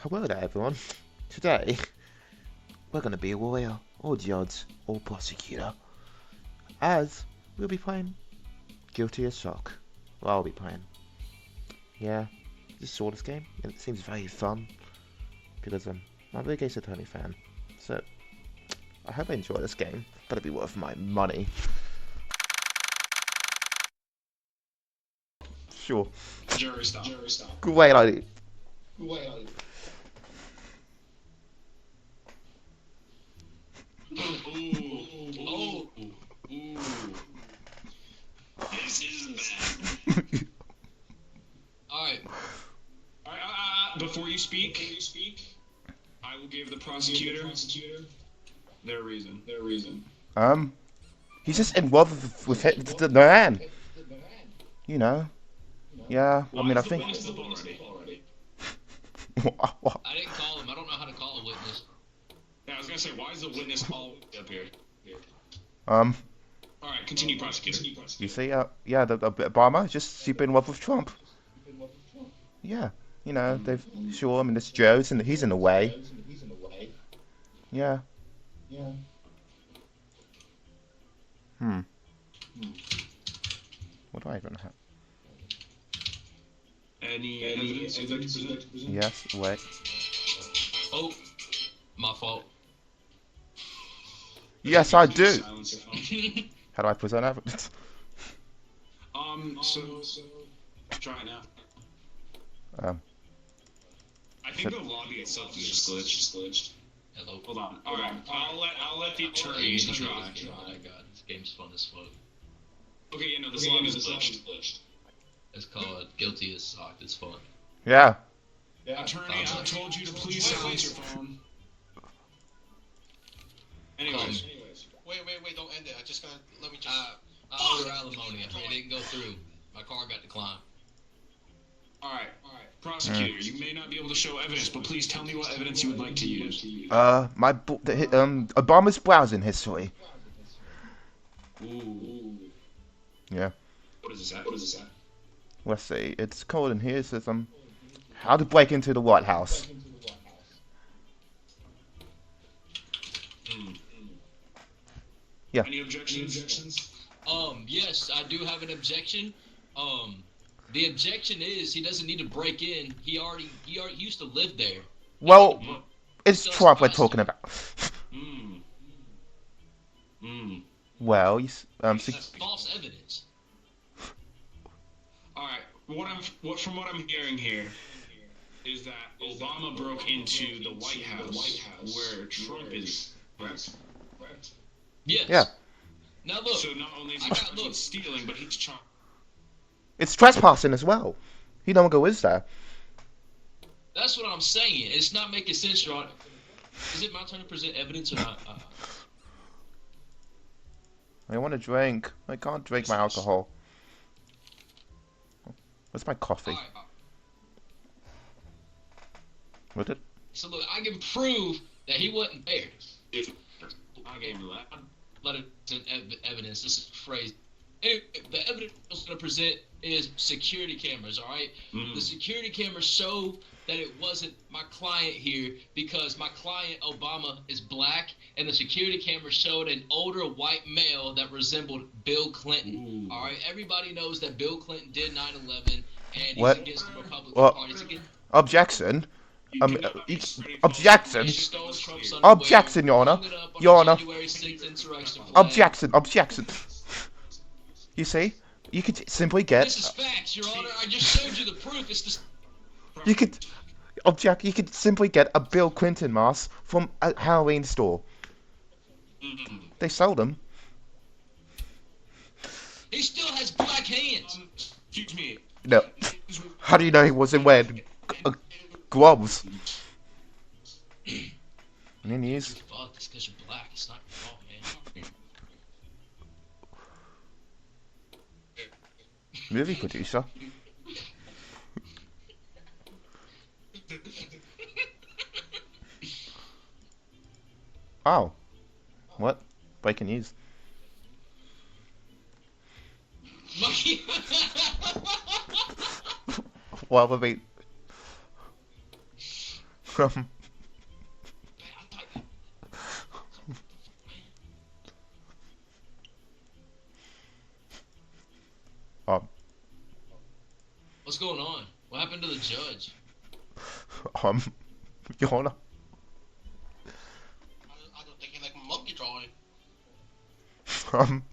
Hello there everyone. Today we're going to be a lawyer, or judge, or prosecutor, as we'll be playing Guiltyassock. Well, I'll be playing. Yeah, just saw this game and it seems very fun because I'm a big Ace Attorney fan. So I hope I enjoy this game. Better be worth my money. Sure. Jury stop. Jury stop. Great idea. Great idea. Ooh. This is bad. Alright. Before you speak, I will give the prosecutor their reason. He's just in love with the man. You know. Yeah, I mean, I think... I didn't call him. I don't know how to call a witness. Yeah, I was gonna say, why is the witness all up here? Alright, continue, prosecutor. You see, yeah, the Obama just super in love with Trump. Yeah, you know, they've sure him and this Joe's and he's in the way. Yeah. What do I even have? Any evidence you'd like to present? Yes, wait. Oh, my fault. Yes, I do. Silence your phone. How do I present evidence? So try it now. I think the lobby itself is just glitched. Hello. Hold on. All right. I'll let the attorney try. Oh my god, this game's fun as fuck. Okay, yeah, no, this lobby is glitched. It's called Guiltyassock. It's fun. Yeah. Attorney, I told you to please silence your phone. Anyways. Wait, don't end it. I just gotta, let me just... I order alimony. It didn't go through. My car got declined. Alright. Prosecutor, you may not be able to show evidence, but please tell me what evidence you would like to use. Obama's browsing history. Ooh. Yeah. What is this at? Let's see. It's called in here. It says how to break into the White House. Yeah. Any objections? Yes, I do have an objection. The objection is he doesn't need to break in. He already used to live there. Well, it's Trump we're talking about. Well, That's false evidence. Alright, from what I'm hearing here is that Obama broke into the White House where Trump is. Correct? Yes. Yeah. Now look. So not only is he stealing, but he's trying. It's trespassing as well. He no longer is there. That's what I'm saying. It's not making sense, Ron. Is it my turn to present evidence or not? I want to drink. I can't drink my alcohol. Where's my coffee? Right. What it? So look, I can prove that he wasn't there. I gave you that. Let it evidence. This is phrase. Anyway, the evidence I was going to present is security cameras. All right. The security cameras show that it wasn't my client here because my client Obama is black, and the security camera showed an older white male that resembled Bill Clinton. All right. Everybody knows that Bill Clinton did 9/11, and he's against the Republican Party. Objection. Objection. He stole Trump's underwear, Objection, Your Honor. hung it up on Your the Honor. January 6th insurrection flag. Objection. You see, you could simply get. This is facts, Your Honor. I just showed you the proof. It's the. You could simply get a Bill Clinton mask from a Halloween store. They sold them. He still has black hands. Excuse me. No. How do you know he wasn't wearing gloves? And then he is. Fuck, it's because you're black. It's not your fault, man. Movie producer. Oh. What? Breaking news. Well, I mean... um, What's going on? What happened to the judge? Your Honor. I don't think you like monkey drawing. Um,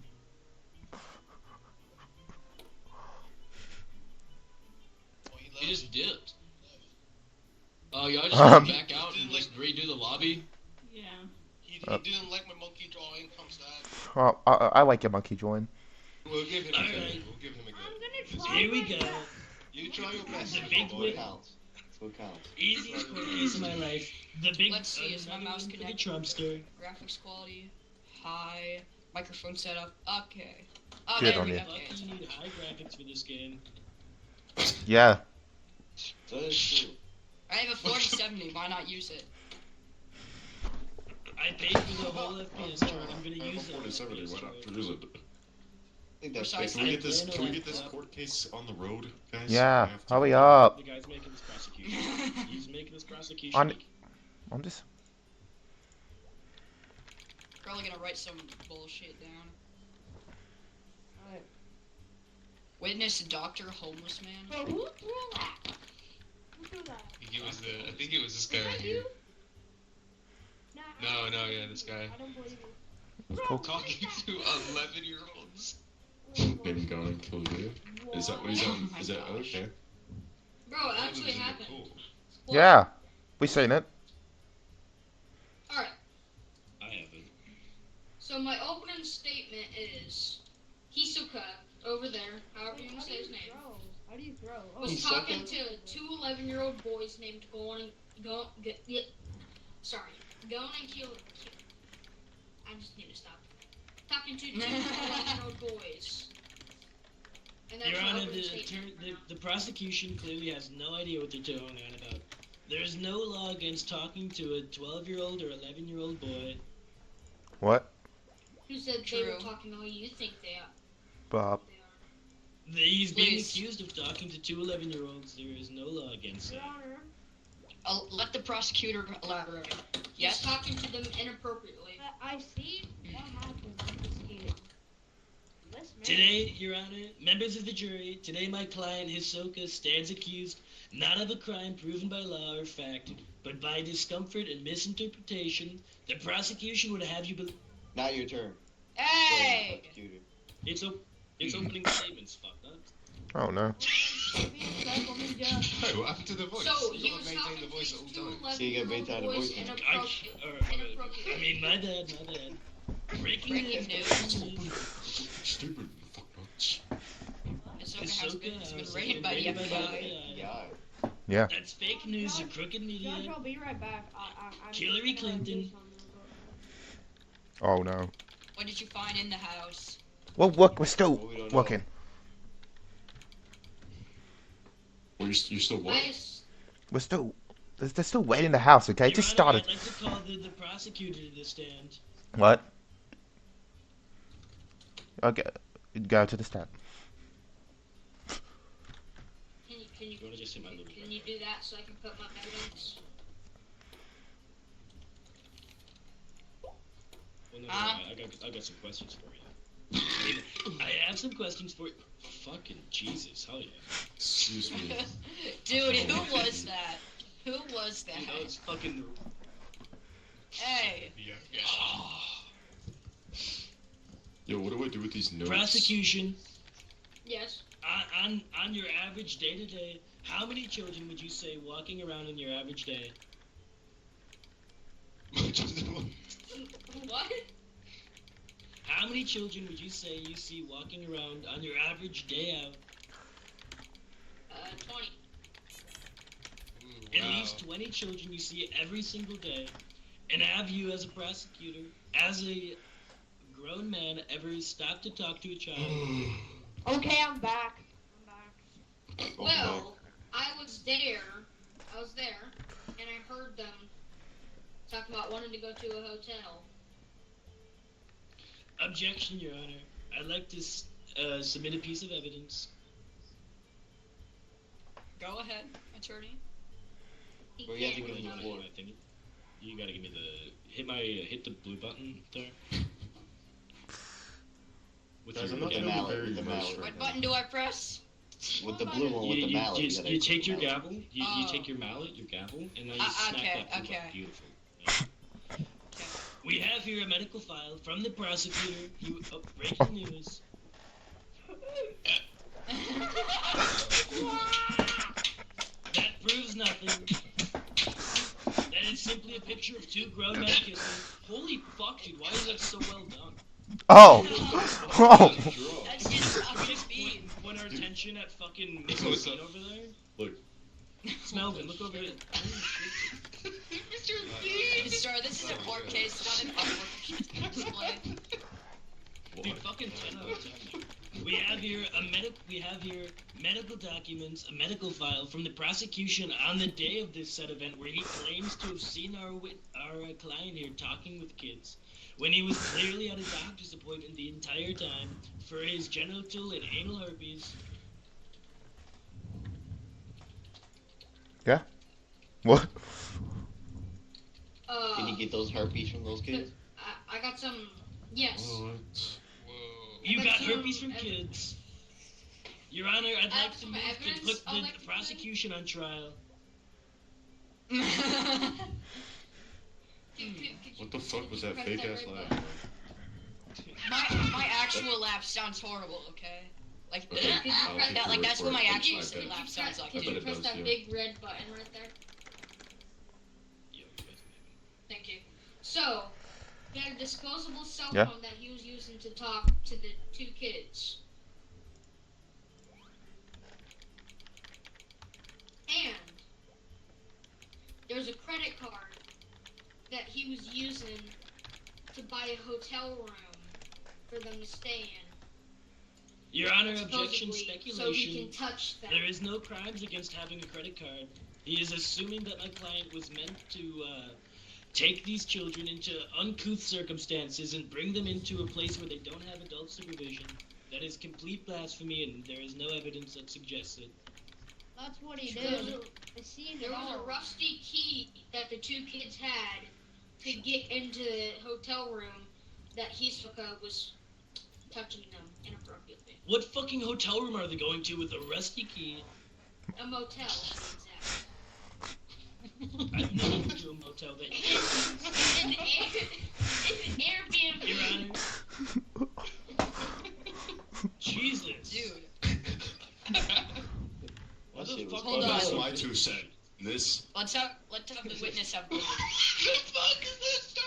Oh, he He left. just dipped. Oh, y'all just gonna back out and just redo the lobby? Yeah. He didn't like my monkey drawing. I'm sad. I like your monkey drawing. We'll give him a go. Alright. We'll give him a go. I'm gonna try. Here we go. You try your best. The big boy. win. Counts. That's what counts. Easiest court case of my life. The big. Let's see, is my another mouse one for the connected? Trumpster. Graphics quality, high, microphone setup. Okay. Oh, Good there on we you. go. Okay, Lucky it's you on. need high graphics for this game. Yeah. So that is true. I have a 4070. Why not use it? I paid for the whole FPS chart. I'm gonna use that. 47, why not FPS use chart. it? I think that's Precise. Can we get this? I Can we plan get to this have- court case on the road, guys? Yeah. We have to- Hurry up. The guy's making this prosecution. He's making this prosecution. On- I'm just. Probably gonna write some bullshit down. Alright. Witness doctor homeless man. Bro, who threw that? Who threw that? I think it was this guy Is right that here. you? Nah, I don't No, believe yeah, that. this guy. I don't believe you. It's Bro, cool. Talking to 11-year-olds. Been gone and killed you. Is that what he's on? Oh my Is that gosh. okay? Bro, it actually happened. Cool. What? Yeah. We seen it. Alright, I haven't. so my opening statement is Hisoka, over there, however you want to say his name, How do you throw? Oh, was Hisoka? talking to two 11-year-old boys named Gon and Kyo. I just need to stop. Talking to two 11-year-old boys. And that's Your my Honor, opening statement. the prosecution clearly has no idea what they're talking on about. There is no law against talking to a 12-year-old or 11-year-old boy. What? Who said they were True. talking how you think they are? Bob. He's being Please. accused of talking to two 11-year-olds. There is no law against Your that. Honor. I'll let the prosecutor elaborate. Yes, talking to them inappropriately. I see what happened in this case. This man. Today, Your Honor, members of the jury, today my client Hisoka stands accused not of a crime proven by law or fact, but by discomfort and misinterpretation. The prosecution would have you believe. Now your turn. Hey! Prosecutor. It's opening statements, fuck that. Oh no. Hey, what happened to the voice? So You he gotta was maintain talking the to voice these at two all times. 11 So you gotta maintain the boys voice now. I mean, my bad. Breaking Breaking news. Stupid fuck nuts. Ahsoka has been raided by the FBI. Yeah. Yeah. That's fake news or crooked media. Josh, I'll be right back. I'm Hillary gonna do Clinton. something. Oh no. What did you find in the house? Well, look, we're still Well, we don't know. looking. Well, you're still what? Nice. We're still. They're still waiting in the house, okay? Your It just Honor, started. I'd like to call the prosecutor to the stand. What? Okay. Go to the stand. Can you You wanna just hit my little can you do that so I can put my evidence? Well, no, Huh? I got some questions for you. I have some questions for you. Fucking Jesus, hell yeah. Excuse me. Dude, who was that? Who was that? Dude, that was fucking. Hey. Yeah. Yo, what do I do with these notes? Prosecution, Yes. on your average day to day, how many children would you say walking around in your average day? What? How many children would you say you see walking around on your average day out? 20. At least 20 children you see every single day. And have you, as a prosecutor, as a grown man, ever stopped to talk to a child? Okay, I'm back. Well, I was there, and I heard them talk about wanting to go to a hotel. Objection, Your Honor. I'd like to submit a piece of evidence. Go ahead, attorney. Where you have to give him the floor. You gotta give me the hit the blue button there. With Guys, I'm your not the feeling mallet, very with the versed mallet. right What now. button do I press? With the blue one, with the mallet. You gotta take your mallet. gavel. You take your mallet, your gavel, and then you smack okay, that blue okay. button. Beautiful. Yeah. We have here a medical file from the prosecutor. Breaking news. That proves nothing. That is simply a picture of two grown men kissing. Holy fuck, dude! Why is that so well done? Oh! Oh! That's just fucking speed. Point our attention at fucking What's Mr. up? Bean over there. Look. Melvin, look over there. Sir, this is a court case, not an upward display. Dude, fucking 10 out of 10. We have here medical documents, a medical file from the prosecution on the day of this said event where he claims to have seen our client here talking with kids when he was clearly at a doctor's appointment the entire time for his genital and anal herpes. Yeah? What? Did you get those herpes from those kids? I got some. Yes. What? You But got some herpes from kids. Your Honor, I'd like to some move to evidence put I'd the like to prosecution on trial. What the fuck was that press fake that ass red laugh? button? My actual laugh sounds horrible, okay? Like, Okay, could you I'll press take that, your like word that's for what it. my I actual bet. laugh sounds like, I dude. bet it Press does, that yeah. big red button right there. Thank you. So, he had a disposable cell Yeah. phone that he was using to talk to the two kids. And there's a credit card that he was using to buy a hotel room for them to stay in. Your Honor, objection, Supposedly, so he speculation. can touch them. There is no crimes against having a credit card. He is assuming that my client was meant to take these children into uncouth circumstances and bring them into a place where they don't have adult supervision. That is complete blasphemy, and there is no evidence that suggests it. That's what he There was did. a- I seen There it was a all. rusty key that the two kids had to get into the hotel room that Hisoka was touching them inappropriately. What fucking hotel room are they going to with a rusty key? A motel, to be exact. I've never been to a motel that you It's an Airbnb. Your Honor. Jesus. Dude. What That the shit was fuck Hold was on. That's that? my 2 cents. This. Let's have the witness have. The fuck is this dog,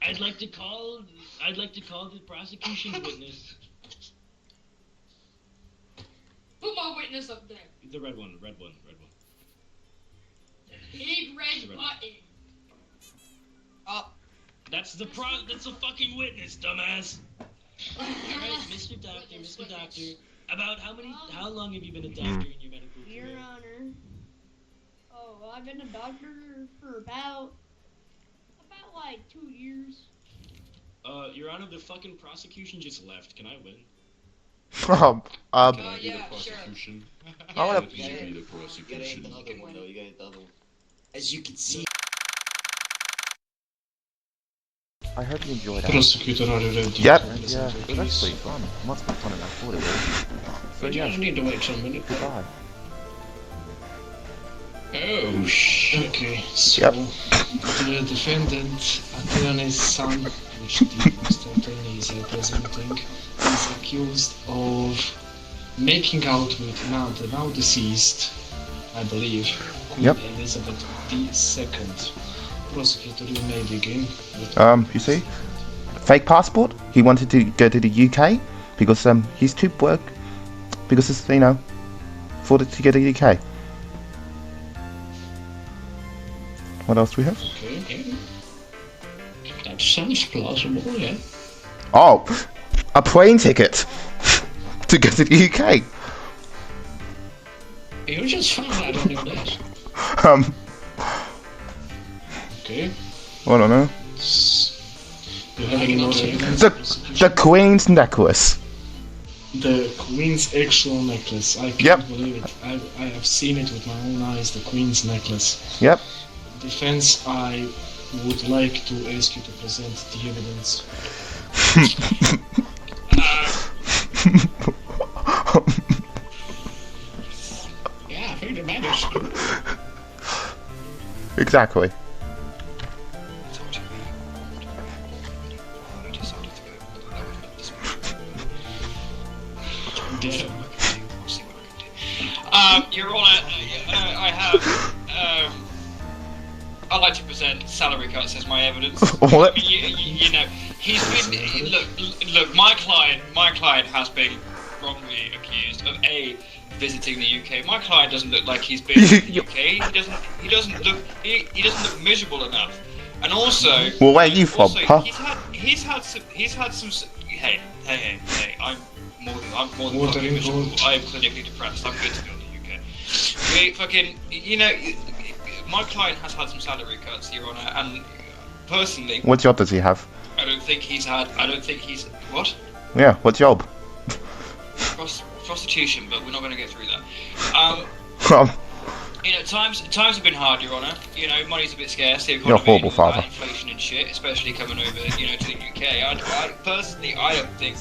I'd like to call the prosecution's witness. Put my witness up there. The red one. Big red button. Oh. That's the fucking witness, dumbass. Alright, Mr. Doctor, Witness, Mr. Doctor. witness. About how long have you been a doctor in your medical Your career? Honor. Oh, I've been a doctor for about like 2 years. Your Honor, the fucking prosecution just left. Can I win? Can I be yeah, the sure. prosecution? I wanna- Let me be the You gotta hit prosecution. the other one though, you gotta hit the other one. As you can see, I hope you enjoyed that. Prosecutor, are you ready? Yep. to Yeah, present it your was case? actually fun. Much more fun than I thought it was. So You yeah, just need to wait for a minute. goodbye. Oh, okay. So, the defendant, attorney's son, which the Mr. Attorney is representing, is accused of making out with the now deceased, I believe, Queen Yep. Elizabeth II. Prosecutor, you may begin. with You see? Fake passport. He wanted to go to the UK because he's too broke because it's afforded to go to the UK. What else do we have? Okay. That sounds plausible, yeah. Oh, a plane ticket to go to the UK. You just found out on your desk. Um, Okay. I don't know. You have any more evidence? The Queen's necklace. the Queen's actual necklace. I can't believe it. I have seen it with my own eyes, the Queen's necklace. Yep. Defense, I would like to ask you to present the evidence. Yeah, I think it matters. Exactly. Your Honour, I have. I'd like to present salary cuts as my evidence. What? I mean, you know, he's been. Look. My client has been wrongly accused of visiting the UK. My client doesn't look like he's been to the UK. He doesn't look miserable enough. And also. Well, where are you from, also, huh? He's had some. Hey. I'm more than fucking miserable. I'm clinically depressed. I'm good to go in the UK. We fucking, my client has had some salary cuts, Your Honour, and personally, What job does he have? I don't think he's what? Yeah, what job? Prostitution, but we're not going to get through that. Times have been hard, Your Honour. Money's a bit scarce. The economy, You're a horrible father. Inflation and shit, especially coming over, to the UK. I personally, I don't think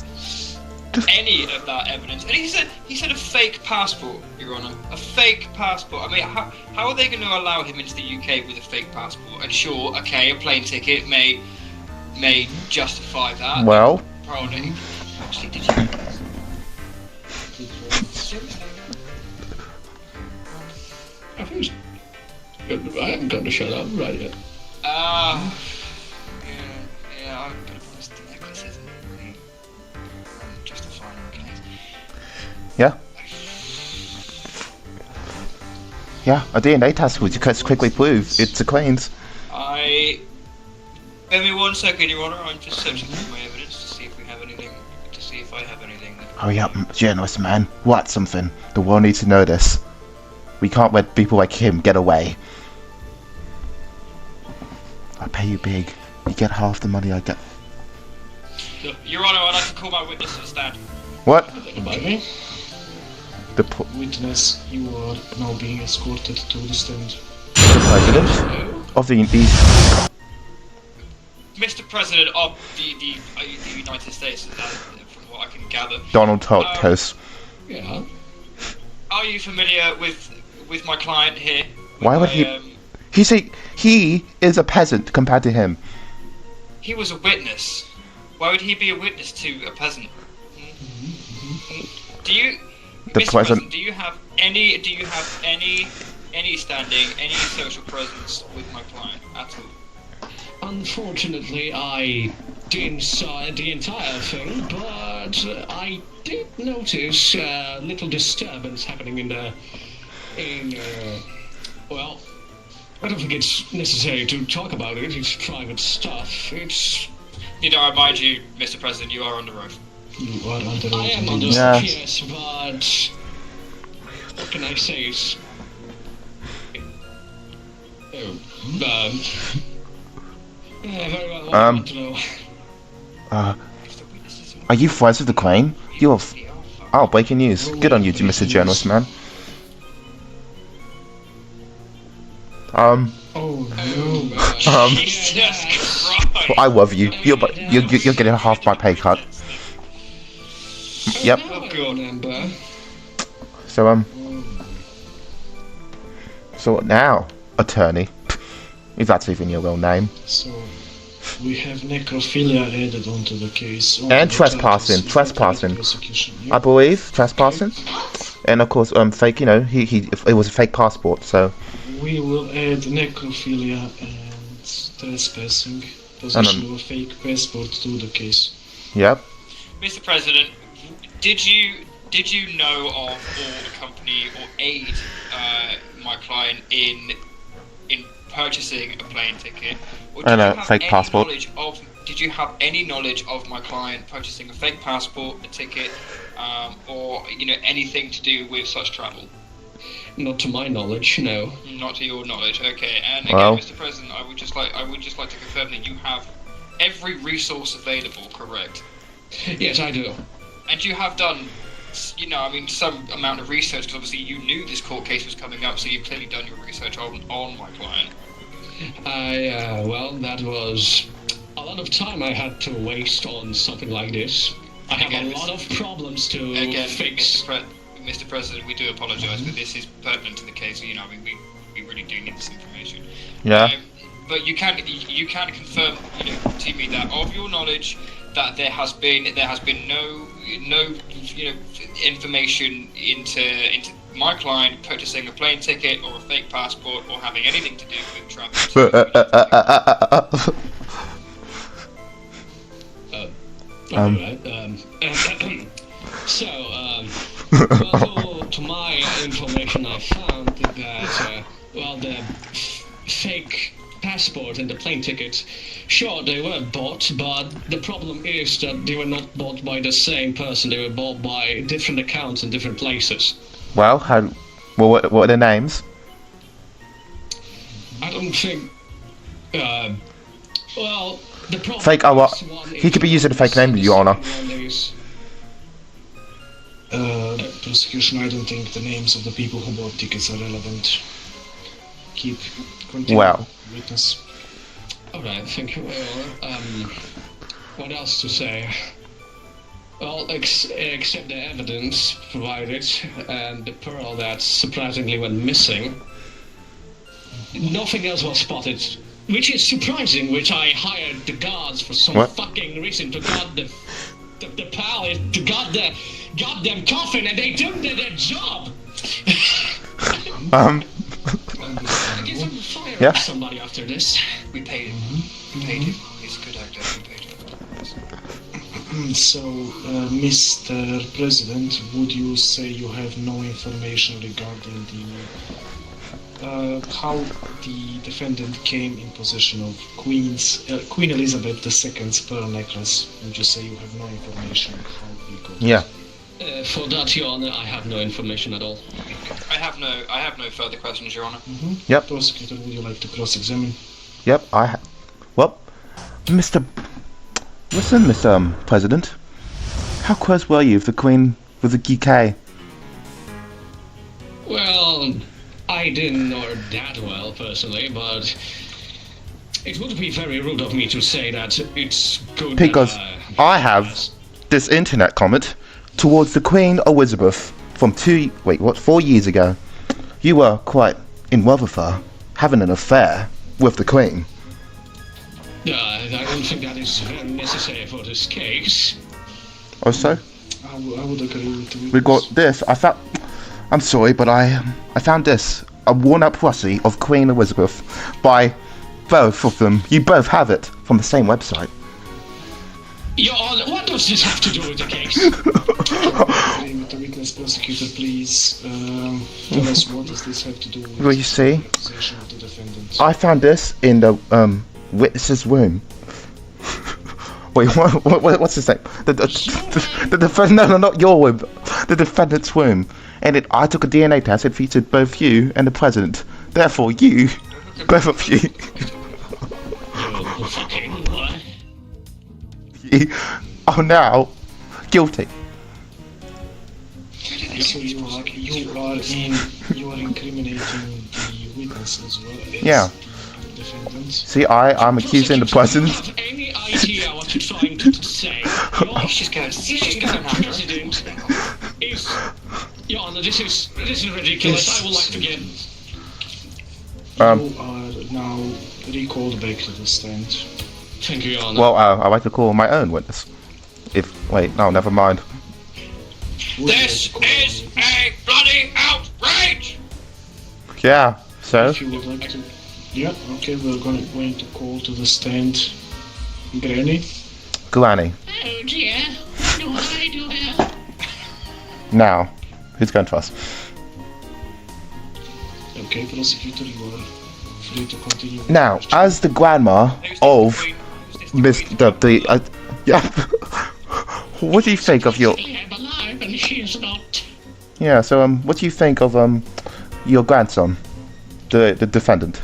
any of that evidence. And he said a fake passport, Your Honour. A fake passport. I mean, how are they going to allow him into the UK with a fake passport? And sure, okay, a plane ticket may justify that. Well. Probably. Actually, did you? I think I haven't got to shut up right yet. Yeah, I'm gonna promise the necklace isn't really justifying the case. Yeah. Yeah, a DNA test would quickly prove it's a Queen's. Give me 1 second, Your Honour. I'm just searching through my evidence to see if I have anything. Hurry up, journalist man. Write something. The world needs to know this. We can't let people like him get away. I pay you big. You get half the money I get. Your Honour, I'd like to call my witness to the stand. What? About me? Witness, you are now being escorted to the stand. The president of the Mr. President of the United States, from what I can gather. Donald Toast. Yeah. Are you familiar with my client here? Why would he? He is a peasant compared to him. He was a witness. Why would he be a witness to a peasant? Do you, Mr. President, do you have any standing, any social presence with my client at all? Unfortunately, I didn't saw the entire thing, but I did notice a little disturbance happening well, I don't think it's necessary to talk about it. It's private stuff. Need I remind you, Mr. President, you are under oath. You are under oath. I am under Yeah. oath, yes, but what can I say? Very well. I want to know. Are you friends with the Queen? You're. Oh, breaking news. Good on you, Mr. Journalist Man. Oh no. Jesus Christ. Well, I love you. You're getting half my pay cut. Yep. Oh God. So what now, attorney? If that's even your real name. So we have necrophilia added onto the case. And trespassing. I believe trespassing. And of course, fake. It was a fake passport. So. We will add necrophilia and trespassing, possession of a fake passport to the case. Yep. Mr. President, did you know of or accompany or aid my client in purchasing a plane ticket? Or did And you a have fake any passport. Did you have any knowledge of my client purchasing a fake passport, a ticket, or anything to do with such travel? Not to my knowledge, no. Not to your knowledge, okay. And again, Well. Mr. President, I would just like to confirm that you have every resource available, correct? Yes, I do. And you have done you know, I mean, some amount of research, because obviously you knew this court case was coming up, so you've clearly done your research on my client. Well, that was a lot of time I had to waste on something like this. I have a lot of problems to fix. Mr. President, we do apologise, but this is pertinent to the case. You know, I mean, we really do need this information. Yeah. But you can confirm, you know, to me that of your knowledge that there has been no you know information into my client purchasing a plane ticket or a fake passport or having anything to do with travel. Well, to my information, I found that the fake passport and the plane tickets, sure, they were bought, but the problem is that they were not bought by the same person. They were bought by different accounts in different places. Well, what are their names? I don't think. Well, the problem. Fake. He could be using a fake name, Your Honor. Prosecution, I don't think the names of the people who bought tickets are relevant. Continue. Well. Witness. Alright, thank you. What else to say? Well, except the evidence provided and the pearl that surprisingly went missing, nothing else was spotted. Which is surprising, which I hired the guards for some fucking reason to guard the palace, to guard the goddamn coffin, and they didn't do their job! Yeah. Somebody after this. We paid him. We paid him. He's a good actor. We paid him. So, Mr. President, would you say you have no information regarding how the defendant came in possession of Queen Elizabeth II's pearl necklace? Would you say you have no information how he got it? Yeah. For that, Your Honor, I have no information at all. I have no further questions, Your Honor. Yep. Prosecutor, would you like to cross-examine? Yep, well, Mr. President, how close were you with the Queen with the UK? Well, I didn't know her that well, personally, but it would be very rude of me to say that it's good because I have this internet comment towards the Queen Elizabeth from 4 years ago. You were quite in love with her, having an affair with the Queen. I don't think that is necessary for this case. Oh, so? I would agree with you. We got this. I'm sorry, but I found this. A worn-out plushie of Queen Elizabeth by both of them. You both have it from the same website. Your Honor, what does this have to do with the case? With the witness, prosecutor, please tell us what does this have to do with well, you see, the accusation of the defendant. I found this in the witness's room. Wait, what's his name? The defendant? No, not your room. The defendant's room. And I took a DNA test. It featured both you and the president. Therefore, you, both of you. You fucking what? You are now guilty. So you are incriminating the witness as well as Yeah. the defendant. See, I'm accusing the president. Do you have any idea what you're trying to say? She's going president is... Your Honor, this is ridiculous. I would like to get... You are now recalled back to the stand. Thank you, Your Honor. Well, I'd like to call my own witness. No, never mind. This is a bloody outrage! Yeah, so? If you would like to... Yeah, okay, we're going to call to the stand Granny. Granny. Oh dear, what do I do here? Now, who's going to us? Okay, prosecutor, you are free to continue. Now, as the grandma of yeah. What do you think of your... I'm alive and she's not. Yeah, so what do you think of your grandson, the defendant?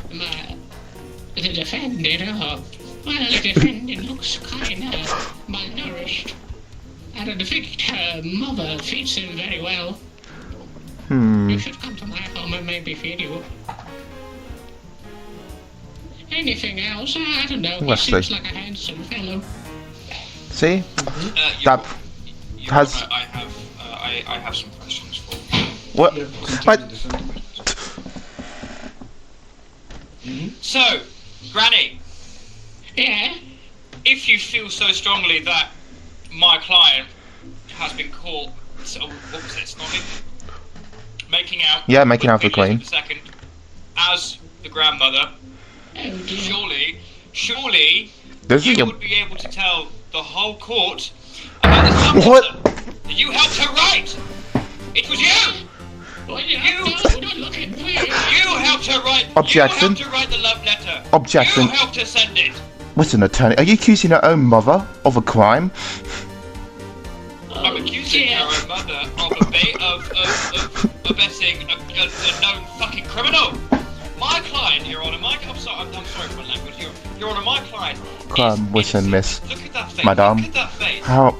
The defendant, well, the defendant looks kinda malnourished. I don't think her mother feeds him very well. You should come to my home and maybe feed you. Anything else? I don't know. He seems like a handsome fellow. See? Your That Honor, has... I have some questions for you. What? So, Granny, Yeah? if you feel so strongly that my client has been caught, so, what was it, snogging? Making out. Yeah, making out with with Queen. Elizabeth II as the grandmother, surely This is you your... would be able to tell the whole court about this love What? letter that you helped her write. It was you. You helped her write. Objection. You helped her write the love letter. Objection. You helped her send it. What's an attorney? Are you accusing your own mother of a crime? I'm accusing her own mother of abetting a known fucking criminal. My client, Your Honor, I'm sorry for my language, Your Honor, my client. Listen, miss. Look at that face. Madame. Look at that face. How...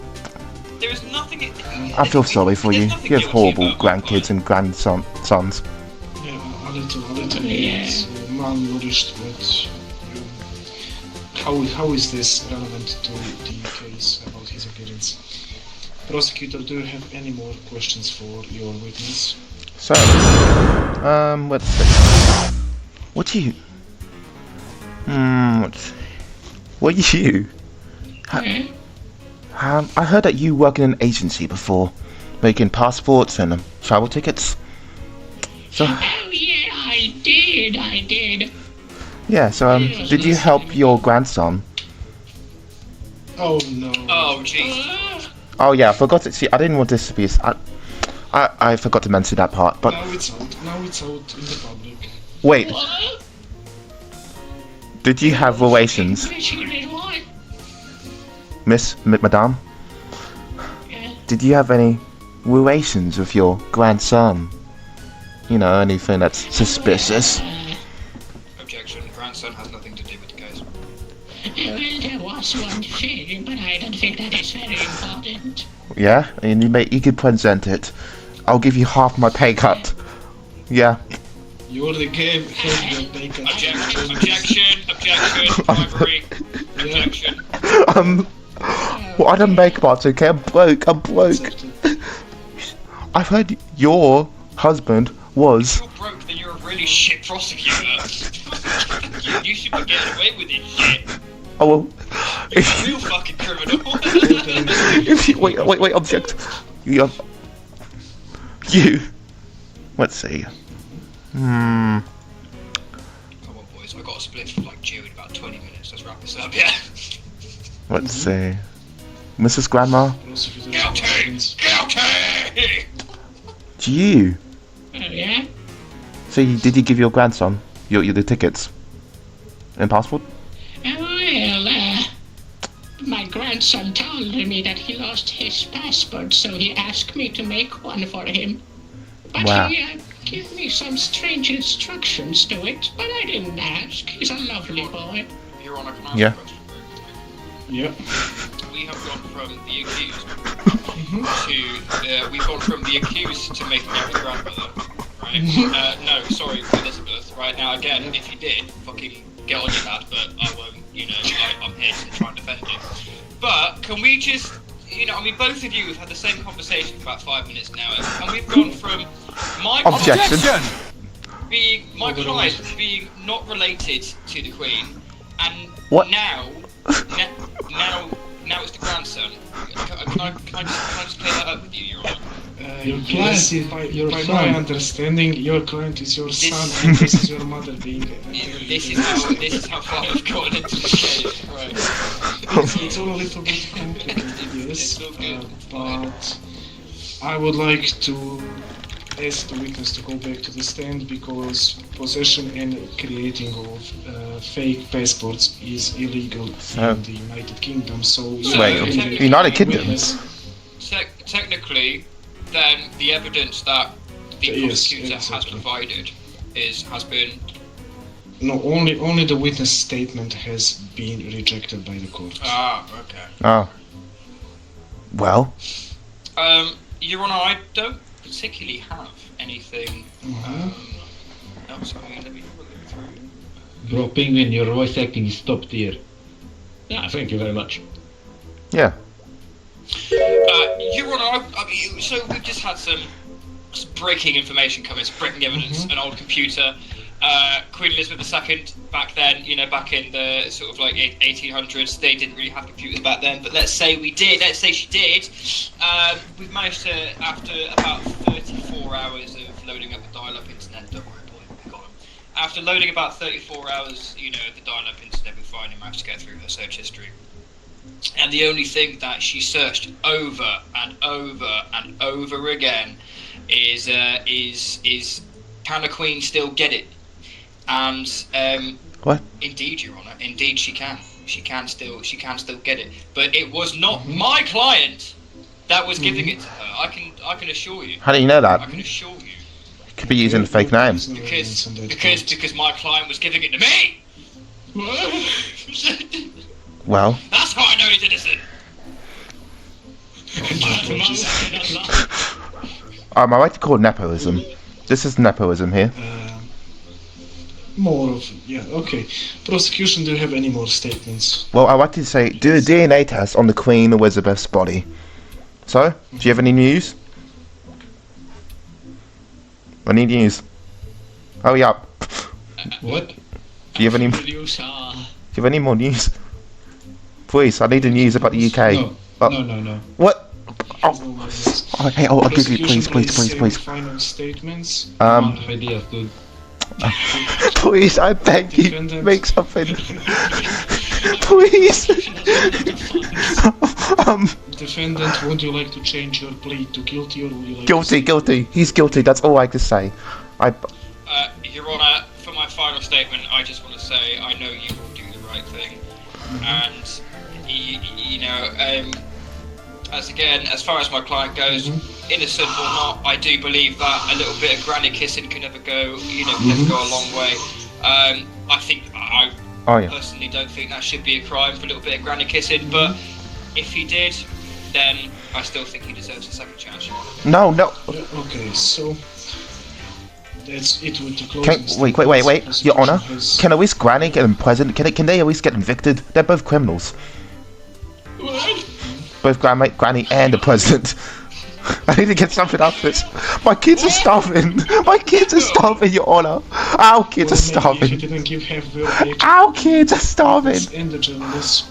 There is nothing. I feel sorry for you. There's nothing You have guilty horrible about my grandkids and grandsons. Yeah, a little malnourished, but how is this relevant to the case about his appearance? Prosecutor, do you have any more questions for your witness? So, let's see. What do you... what are you? I heard that you work in an agency before, making passports and travel tickets. So... Oh yeah, I did. Yeah, so, did you help your grandson? Oh no. Oh jeez. Oh yeah, I forgot to see. I didn't want this to be. I forgot to mention that part. But Now it's out in the public. wait, did you have relations, Madame? Did you have any relations with your grandson? You know, anything that's suspicious? Objection. Grandson has nothing to do with the case. Well, there was one thing, but I don't think that is very important. Yeah, and you could present it. I'll give you half my pay cut. Yeah. You already gave him the bacon. Objection, bribery, objection. Well, I don't make parts, okay? I'm broke. I've heard your husband was... If you're broke, then you're a really shit prosecutor. you should be getting away with this shit. Oh, well... You're a real fucking criminal. Wait, object. You... Let's see. Come on, boys. I got a split for like due in about 20 minutes. Let's wrap this up, yeah? Let's see. Mrs. Grandma? Guilty! To you? Oh yeah? So did you give your grandson the tickets? And passport? Well, my grandson told me that he lost his passport, so he asked me to make one for him. But Wow. he gave me some strange instructions to it, but I didn't ask. He's a lovely boy. Your Honor, can I ask Yeah. a question? Yeah. We have gone from the accused to we've gone from the accused to making out with grandmother, right? No, sorry, Elizabeth. Right now, again, if you did, fucking get on your lad, but I won't. You know, I'm here to try and defend you. But can we just, both of you have had the same conversation for about 5 minutes now, and we've gone from my Objection. client being not related to the Queen, and What? now it's the grandson. Can I just clear that up with you, Your Honor? Your client, by my understanding, your client is your son, and this is your mother being. This is how far we've gotten into this case, right? It's all a little bit complicated, yes, but I would like to ask the witness to go back to the stand because possession and creating of fake passports is illegal in the United Kingdom. So Wait, United Kingdom? Technically, then the evidence that the Yes, prosecutor has exactly. provided has been. No, only the witness statement has been rejected by the court. Ah, okay. Oh. Well? Your Honour, I don't particularly have anything else. I mean, let me have a look through. Bro, Penguin, your voice acting is top tier. Yeah, thank you very much. Yeah. Your Honour, I mean, so we've just had some breaking information come in, some breaking evidence, an old computer. Queen Elizabeth II, back then, back in the sort of like 1800s, they didn't really have computers back then, but let's say she did, we've managed to, after about 34 hours of loading up the dial-up internet, don't worry boy, we got them. After loading about 34 hours, of the dial-up internet, we finally managed to get through her search history. And the only thing that she searched over and over and over again is can the Queen still get it? And what? Indeed, Your Honour, indeed she can. She can still get it. But it was not my client that was giving it to her. I can assure you. How do you know that? I can assure you. Could be using a fake name. Because my client was giving it to me. Well. That's how I know he's innocent. Am I right to call it nepoism? This is nepoism here. More of, yeah, okay. Prosecution, do you have any more statements? Well, I wanted to say, do a DNA test on the Queen Elizabeth's body. So, do you have any news? I need news. Hurry up. What? Do you have any more news? Please, I need the news about the UK. No. What? Hey, I'll give you, please. Final statements. Ideas, dude. Please, I beg you, make something. Please. Defendant, would you like to change your plea to guilty, or would you like Guilty. He's guilty, that's all I can say. Your Honour, for my final statement, I just want to say I know you will do the right thing. And, as far as my client goes, innocent or not, I do believe that a little bit of granny kissing can never go, never go a long way. I personally don't think that should be a crime for a little bit of granny kissing, but if he did, then I still think he deserves a second chance. No. Okay, so that's it with the closing. Wait, Your Honour, can at least Granny get him present? Can they at least get evicted? They're both criminals. What? Both Granny and the President. I need to get something out of this. My kids are starving. Your Honour. Our kids are starving. Our kids are starving.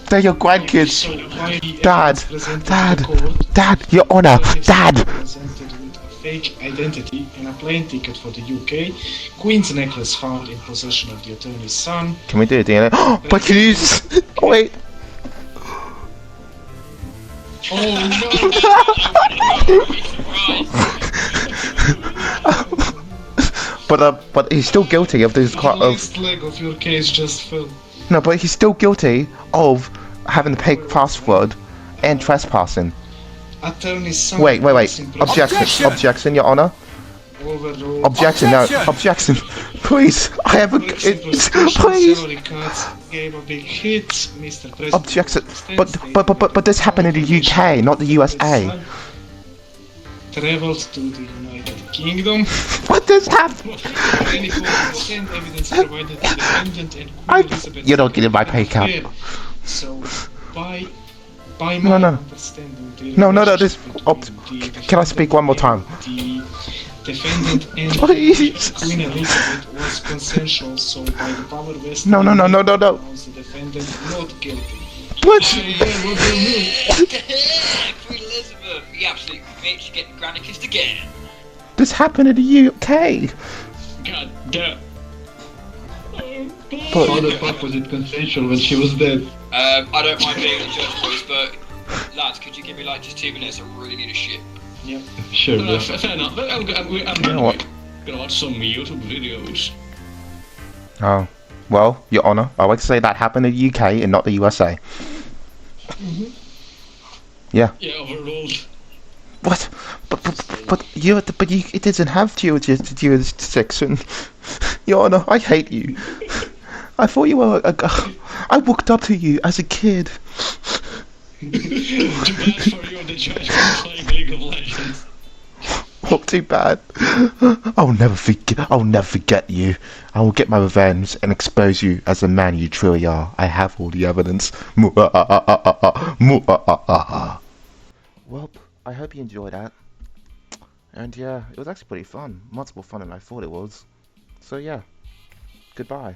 They're your grandkids. Dad, Your Honour, Dad. Fake identity and a plane ticket for the UK. Queen's necklace found in possession of the attorney's son. Can we do a DNA? But can you just... Wait. But he's still guilty of this The last leg of your case just fell. No, but he's still guilty of having the fake password and trespassing. Attorney's son. Wait. Objection, Your Honour. Objection. Please, I have a... Please. Gave a big hit, Mr. President. Objection. But this happened in the UK, not the USA. Traveled to the United Kingdom. What does happen? Evidence provided to the defendant and Queen Elizabeth. You don't get in my pay cap. So, by my understanding, this... can I speak one more time? The defendant and Please. Queen Elizabeth was consensual, so by the power vested No. the defendant not guilty. What? Queen Elizabeth, you absolute bitch, getting granny kissed again. This happened in the UK. God damn. How the fuck was it consensual when she was dead? I don't mind being a judge, boys, but lads, could you give me like just 2 minutes? I really need a shit. Yeah. Sure. Fair enough. I'm gonna watch some YouTube videos. Oh, well, Your Honour, I like to say that happened in the UK and not the USA. Yeah. Yeah, overruled. What? But it doesn't have jurisdiction. Your Honour, I hate you. I thought you were I looked up to you as a kid. Too bad for you, the judge was playing League of Legends. Not too bad. I'll never forget you. I will get my revenge and expose you as the man you truly are. I have all the evidence. Well, I hope you enjoyed that. And yeah, it was actually pretty fun. Much more fun than I thought it was. So yeah, goodbye.